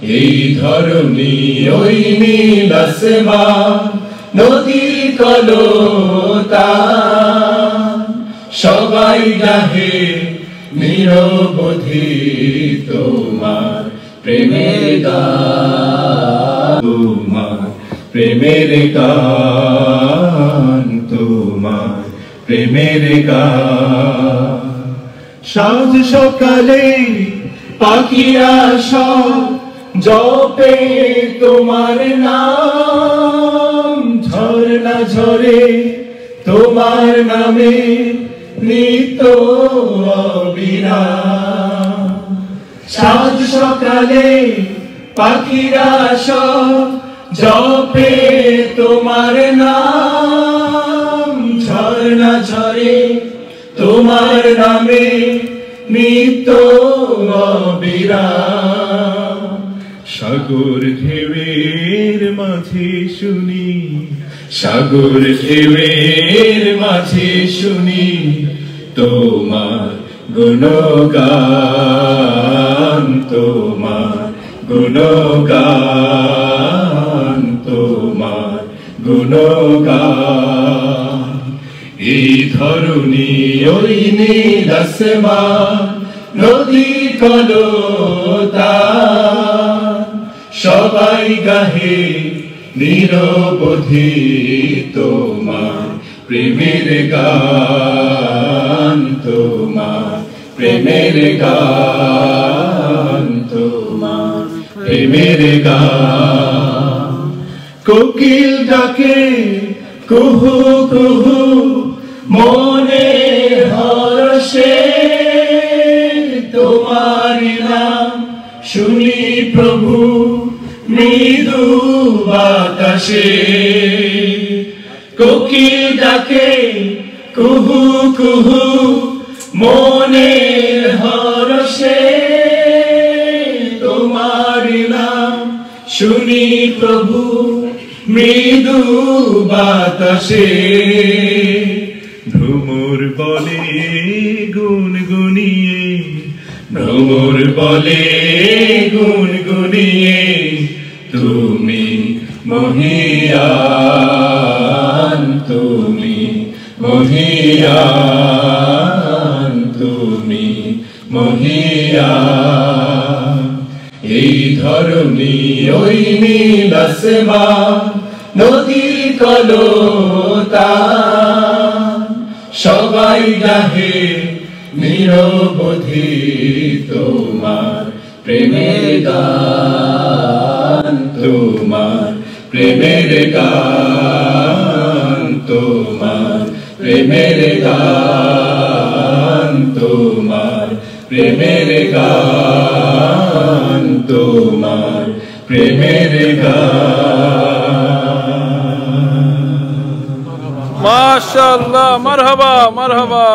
এই ধরনী ওই নীল আসমান, নদীর কলতান, সবাই গাহে নিরবধি তোমার প্রেমের গান, তোমার প্রেমের গান, তোমার প্রেমের গান। সাজ সকালে পাখিরা সব জপে তোমার নাম, ঝরনা ঝরে তোমার নামে নিত্য অবিরাম। সাজ সকালে পাখিরা সব জপে তোমার নাম, ঝরনা ঝরে তোমার নামে নিত্য অবিরাম। সাগর ঢেউয়ের মাঝে শুনি, সাগর ঢেউয়ের মাঝে শুনি তোমার গুণগান, তোমার গুণগান, তোমার গুণগান। এই ধরনী ওই নীল আসমান, নদী কলতান, সবাই গাহে নিরবধি তোমার প্রেমের গান, তোমার প্রেমের গান, তোমার প্রেমের গান। কোকিল ডাকে কুহু কুহু মনে হরষে, তোমার নাম শুনি প্রভু মৃদু বাতাসে। কোকিল ডাকে কুহু কুহু মনে হরষে, তোমার নাম শুনি প্রভু মৃদু বাতাসে। ভ্রমর বলে গুনগুনিয়ে, ভ্রমর বলে গুনগুনিয়ে তুমি মহিয়ান, তুমি মহিয়ান, তুমি মহিয়ান। এই ধরনী ওই নীল আসমান, নদীর কলতান, সবাই গাহে নিরবধি তোমার প্রেমের গান, তোমার প্রেমের গান, তোমার প্রেমের গান, তোমার প্রেমের গান, তোমার প্রেমের গান। মাশাআল্লাহ, মারহাবা মারহাবা।